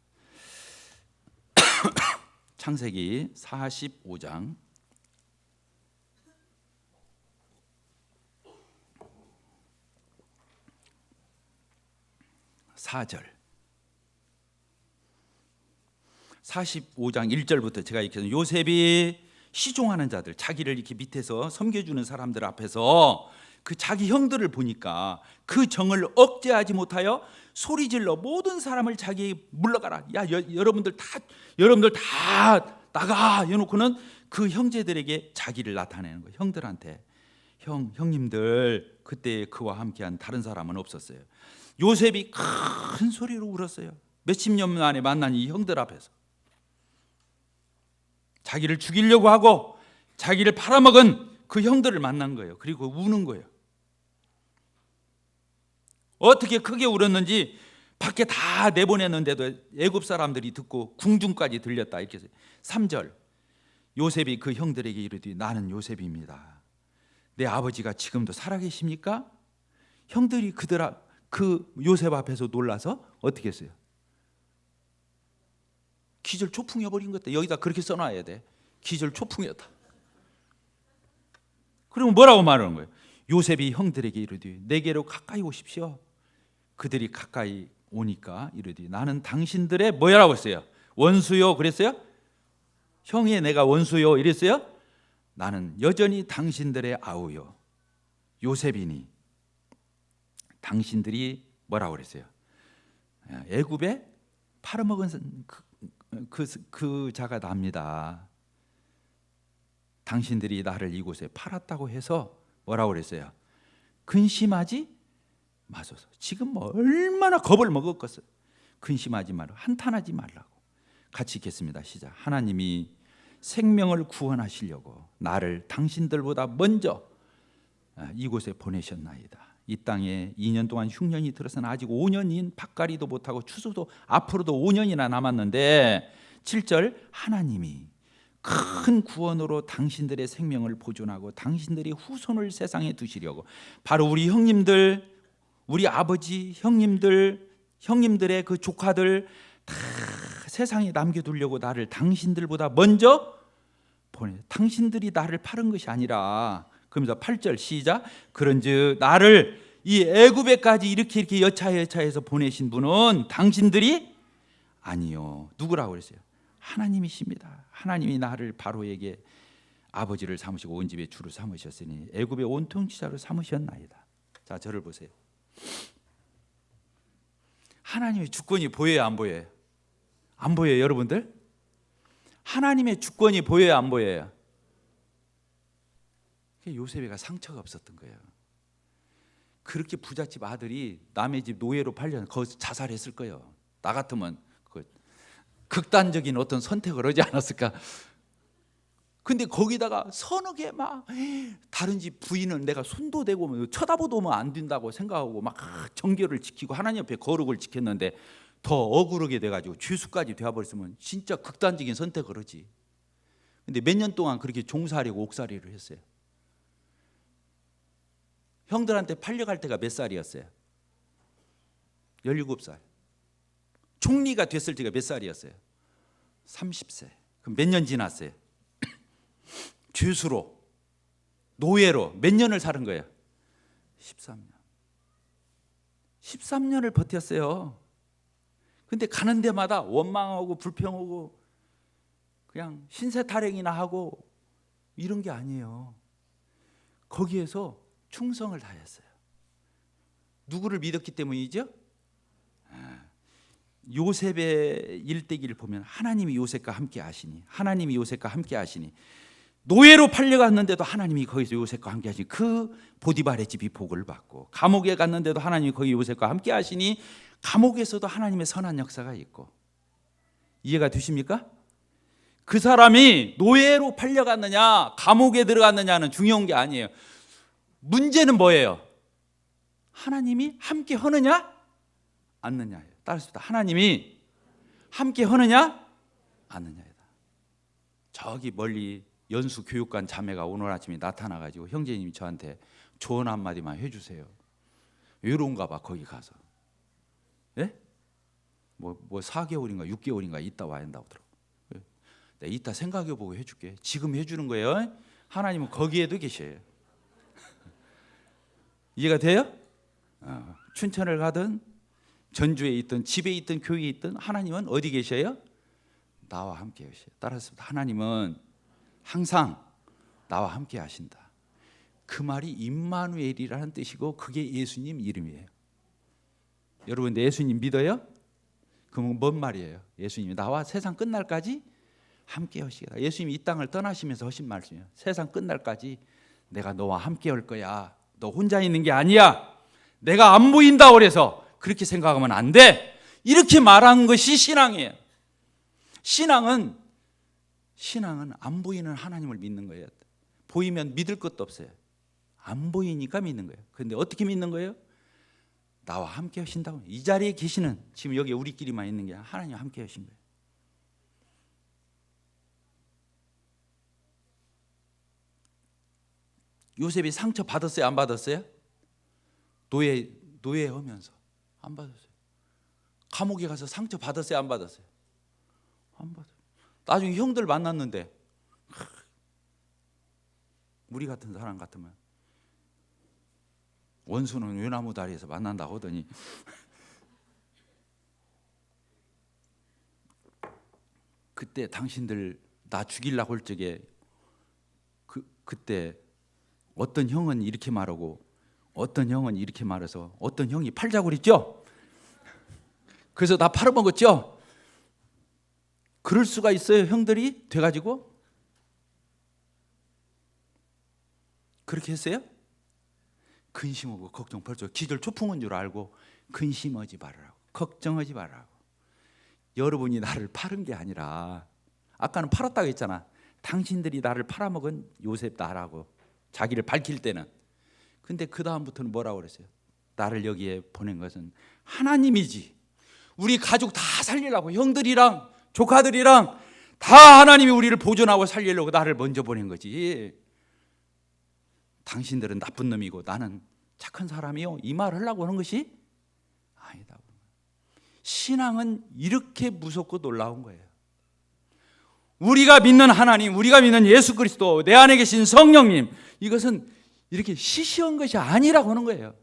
창세기 45장 4절. 45장 1절부터 제가 읽겠습니다. 요셉이 시종하는 자들, 자기를 이렇게 밑에서 섬겨주는 사람들 앞에서 그 자기 형들을 보니까 그 정을 억제하지 못하여 소리질러 모든 사람을 자기에게 물러가라. 야, 여러분들 다 나가. 해놓고는 그 형제들에게 자기를 나타내는 거예요. 형들한테. 형님들, 그때 그와 함께한 다른 사람은 없었어요. 요셉이 큰 소리로 울었어요. 몇십 년 만에 만난 이 형들 앞에서. 자기를 죽이려고 하고 자기를 팔아먹은 그 형들을 만난 거예요. 그리고 우는 거예요. 어떻게 크게 울었는지 밖에 다 내보냈는데도 애굽 사람들이 듣고 궁중까지 들렸다. 이렇게 3절 요셉이 그 형들에게 이르되 나는 요셉입니다. 내 아버지가 지금도 살아계십니까? 형들이 그 요셉 앞에서 놀라서 어떻게 했어요? 기절 초풍해버린 것 같아. 여기다 그렇게 써놔야 돼. 기절 초풍이었다. 그러면 뭐라고 말하는 거예요? 요셉이 형들에게 이르되 내게로 가까이 오십시오. 그들이 가까이 오니까 이르되 나는 당신들의 뭐라고 했어요? 원수요 그랬어요? 형이 내가 원수요 이랬어요? 나는 여전히 당신들의 아우요 요셉이니 당신들이 뭐라고 그랬어요? 애굽에 팔아먹은 그 자가 납니다. 당신들이 나를 이곳에 팔았다고 해서 뭐라고 그랬어요? 근심하지 마소서. 지금 얼마나 겁을 먹었겠어요. 근심하지 말고 한탄하지 말라고. 같이 읽겠습니다. 시작. 하나님이 생명을 구원하시려고 나를 당신들보다 먼저 이곳에 보내셨나이다. 이 땅에 2년 동안 흉년이 들어서는 아직 5년인 밭갈이도 못하고 추수도 앞으로도 5년이나 남았는데 7절 하나님이 큰 구원으로 당신들의 생명을 보존하고 당신들이 후손을 세상에 두시려고 바로 우리 형님들, 우리 아버지, 형님들의 그 조카들 다 세상에 남겨두려고 나를 당신들보다 먼저 당신들이 나를 파는 것이 아니라 그러면서 8절 시작. 그런즉 나를 이 애굽에까지 이렇게 여차여차해서 보내신 분은 당신들이 아니요. 누구라고 그랬어요? 하나님이십니다. 하나님이 나를 바로에게 아버지를 삼으시고 온 집의 주를 삼으셨으니 애굽의 온 통치자로 삼으셨나이다. 자, 저를 보세요. 하나님의 주권이 보여요, 안 보여요? 안 보여요, 여러분들? 하나님의 주권이 보여요, 안 보여요? 요셉이가 상처가 없었던 거예요. 그렇게 부잣집 아들이 남의 집 노예로 팔려 거기서 자살했을 거예요. 나 같으면 극단적인 어떤 선택을 하지 않았을까? 근데 거기다가 서너 개 막 다른 집 부인은 내가 손도 대고 쳐다보도 오면 안 된다고 생각하고 막 정결을 지키고 하나님 옆에 거룩을 지켰는데 더 억울하게 돼가지고 죄수까지 되어버렸으면 진짜 극단적인 선택을 하지. 근데 몇 년 동안 그렇게 종살이고 옥살이를 했어요. 형들한테 팔려갈 때가 몇 살이었어요? 17살. 총리가 됐을 때가 몇 살이었어요? 30세. 그럼 몇 년 지났어요? 죄수로, 노예로 몇 년을 사는 거예요? 13년. 13년을 버텼어요. 근데 가는 데마다 원망하고 불평하고 그냥 신세타령이나 하고 이런 게 아니에요. 거기에서 충성을 다했어요. 누구를 믿었기 때문이죠? 요셉의 일대기를 보면 하나님이 요셉과 함께 하시니, 하나님이 요셉과 함께 하시니, 노예로 팔려갔는데도 하나님이 거기서 요셉과 함께 하시니 그 보디발의 집이 복을 받고, 감옥에 갔는데도 하나님이 거기 요셉과 함께 하시니 감옥에서도 하나님의 선한 역사가 있고. 이해가 되십니까? 그 사람이 노예로 팔려갔느냐 감옥에 들어갔느냐는 중요한 게 아니에요. 문제는 뭐예요? 하나님이 함께 하느냐 않느냐예요. 따라서 하나님이 함께 하느냐 않느냐이다. 저기 멀리 연수 교육관 자매가 오늘 아침에 나타나가지고 형제님이 저한테 조언 한마디만 해주세요. 외로운가 봐. 거기 가서 예? 뭐 4개월인가 6개월인가 있다 와야 한다고 하더라고. 내가 이따 생각해보고 해줄게. 지금 해주는 거예요. 하나님은 거기에도 계셔요. 이해가 돼요? 춘천을 가든 전주에 있든 집에 있든 교회에 있든 하나님은 어디 계셔요? 나와 함께 하셔요. 따라서 하나님은 항상 나와 함께 하신다. 그 말이 임마누엘이라는 뜻이고 그게 예수님 이름이에요. 여러분 예수님 믿어요? 그럼 뭔 말이에요? 예수님이 나와 세상 끝날까지 함께 하시겠다. 예수님이 이 땅을 떠나시면서 하신 말씀이에요. 세상 끝날까지 내가 너와 함께 할 거야. 너 혼자 있는 게 아니야. 내가 안 보인다 그래서 그렇게 생각하면 안 돼. 이렇게 말한 것이 신앙이에요. 신앙은 안 보이는 하나님을 믿는 거예요. 보이면 믿을 것도 없어요. 안 보이니까 믿는 거예요. 그런데 어떻게 믿는 거예요? 나와 함께 하신다고. 이 자리에 계시는, 지금 여기 우리끼리만 있는 게 아니라 하나님 함께 하신 거예요. 요셉이 상처 받았어요? 안 받았어요? 노예하면서 안 받았어요. 감옥에 가서 상처 받았어요? 안 받았어요? 안 받았어요. 나중에 형들 만났는데 우리 같은 사람 같으면 원수는 외나무 다리에서 만난다고 하더니 그때 당신들 나 죽이려고 할 적에 그때 어떤 형은 이렇게 말하고 어떤 형은 이렇게 말해서 어떤 형이 팔자고 그랬죠? 그래서 나 팔아먹었죠? 그럴 수가 있어요. 형들이 돼가지고 그렇게 했어요? 근심하고 걱정 벌써 기절 초풍인 줄 알고 근심하지 말라고, 걱정하지 말라고. 여러분이 나를 팔은 게 아니라, 아까는 팔았다고 했잖아. 당신들이 나를 팔아먹은 요셉 나라고, 자기를 밝힐 때는. 근데 그 다음부터는 뭐라고 그랬어요? 나를 여기에 보낸 것은 하나님이지. 우리 가족 다 살리려고, 형들이랑 조카들이랑 다 하나님이 우리를 보존하고 살리려고 나를 먼저 보낸 거지. 당신들은 나쁜 놈이고 나는 착한 사람이요, 이 말 하려고 하는 것이 아니다. 신앙은 이렇게 무섭고 놀라운 거예요. 우리가 믿는 하나님, 우리가 믿는 예수 그리스도, 내 안에 계신 성령님, 이것은 이렇게 시시한 것이 아니라고 하는 거예요.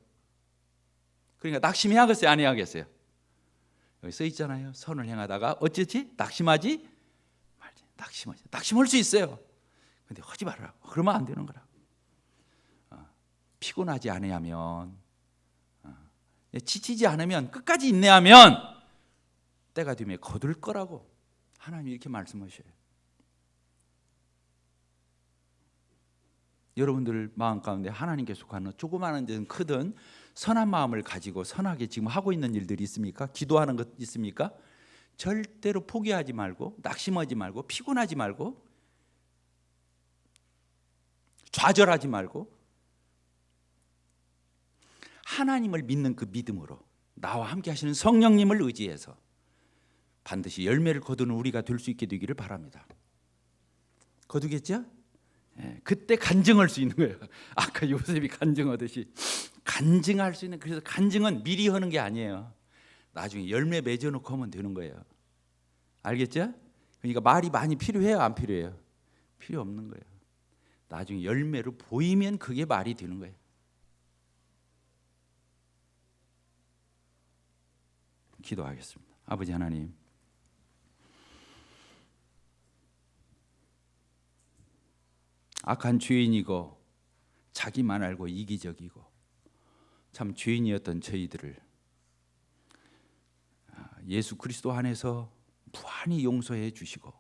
그러니까 낙심해야겠어요? 안 해야겠어요? 여기 써 있잖아요. 선을 행하다가 어쨌지? 낙심하지 말지. 낙심할 수 있어요. 근데 하지 말라고. 그러면 안 되는 거라. 피곤하지 않으면, 지치지 않으면, 끝까지 인내하면 때가 되면 거둘 거라고 하나님이 이렇게 말씀하셔요. 여러분들 마음 가운데 하나님께 속하는 조그마한 데는 크든 선한 마음을 가지고 선하게 지금 하고 있는 일들이 있습니까? 기도하는 것 있습니까? 절대로 포기하지 말고, 낙심하지 말고, 피곤하지 말고, 좌절하지 말고, 하나님을 믿는 그 믿음으로, 나와 함께 하시는 성령님을 의지해서 반드시 열매를 거두는 우리가 될 수 있게 되기를 바랍니다. 거두겠죠? 그때 간증할 수 있는 거예요. 아까 요셉이 간증하듯이 간증할 수 있는. 그래서 간증은 미리 하는 게 아니에요. 나중에 열매 맺어놓고 하면 되는 거예요. 알겠죠? 그러니까 말이 많이 필요해요? 안 필요해요? 필요 없는 거예요. 나중에 열매로 보이면 그게 말이 되는 거예요. 기도하겠습니다. 아버지 하나님, 악한 죄인이고 자기만 알고 이기적이고 참 죄인이었던 저희들을 예수 그리스도 안에서 무한히 용서해 주시고,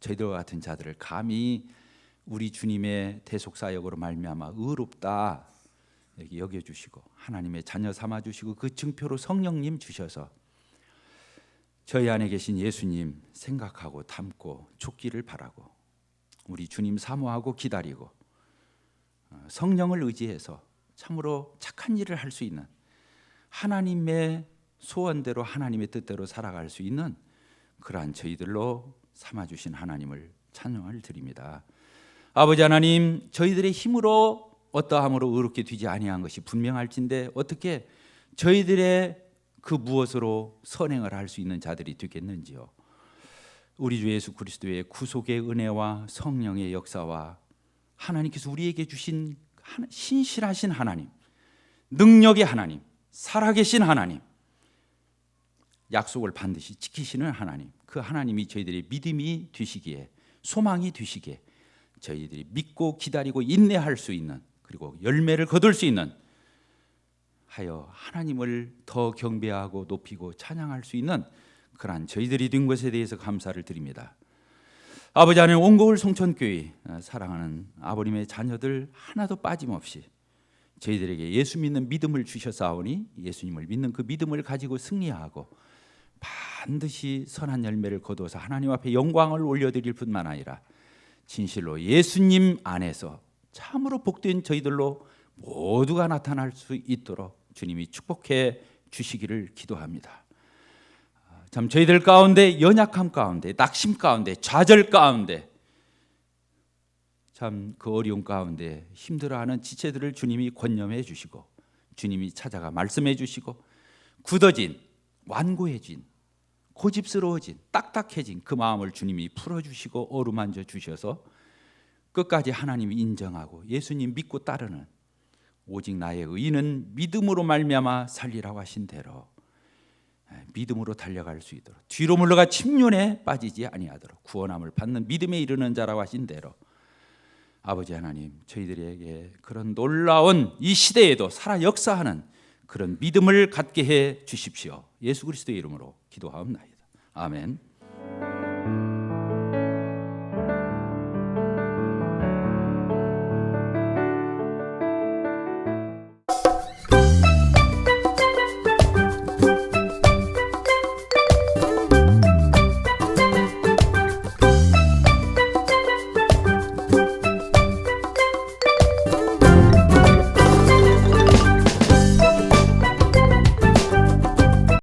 저희들과 같은 자들을 감히 우리 주님의 대속사역으로 말미암아 의롭다 이렇게 여겨주시고 하나님의 자녀 삼아주시고, 그 증표로 성령님 주셔서 저희 안에 계신 예수님 생각하고 담고 쫓기를 바라고, 우리 주님 사모하고 기다리고 성령을 의지해서 참으로 착한 일을 할 수 있는, 하나님의 소원대로 하나님의 뜻대로 살아갈 수 있는 그러한 저희들로 삼아주신 하나님을 찬양을 드립니다. 아버지 하나님, 저희들의 힘으로 어떠함으로 의롭게 되지 아니한 것이 분명할진데 어떻게 저희들의 그 무엇으로 선행을 할 수 있는 자들이 되겠는지요. 우리 주 예수 그리스도의 구속의 은혜와 성령의 역사와 하나님께서 우리에게 주신 신실하신 하나님, 능력의 하나님, 살아계신 하나님, 약속을 반드시 지키시는 하나님, 그 하나님이 저희들의 믿음이 되시기에, 소망이 되시기에, 저희들이 믿고 기다리고 인내할 수 있는, 그리고 열매를 거둘 수 있는 하여 하나님을 더 경배하고 높이고 찬양할 수 있는 그러한 저희들이 된 것에 대해서 감사를 드립니다. 아버지 하나님, 온거울 송천교회 사랑하는 아버님의 자녀들 하나도 빠짐없이 저희들에게 예수 믿는 믿음을 주셨사오니 예수님을 믿는 그 믿음을 가지고 승리하고 반드시 선한 열매를 거두어서 하나님 앞에 영광을 올려드릴 뿐만 아니라 진실로 예수님 안에서 참으로 복된 저희들로 모두가 나타날 수 있도록 주님이 축복해 주시기를 기도합니다. 참 저희들 가운데 연약함 가운데, 낙심 가운데, 좌절 가운데, 참 그 어려움 가운데 힘들어하는 지체들을 주님이 권념해 주시고, 주님이 찾아가 말씀해 주시고, 굳어진, 완고해진, 고집스러워진, 딱딱해진 그 마음을 주님이 풀어주시고 어루만져 주셔서 끝까지 하나님이 인정하고 예수님 믿고 따르는, 오직 나의 의인은 믿음으로 말미암아 살리라고 하신 대로 믿음으로 달려갈 수 있도록, 뒤로 물러가 침륜에 빠지지 아니하도록 구원함을 받는 믿음에 이르는 자라고 하신 대로 아버지 하나님, 저희들에게 그런 놀라운 이 시대에도 살아 역사하는 그런 믿음을 갖게 해 주십시오. 예수 그리스도의 이름으로 기도하옵나이다. 아멘.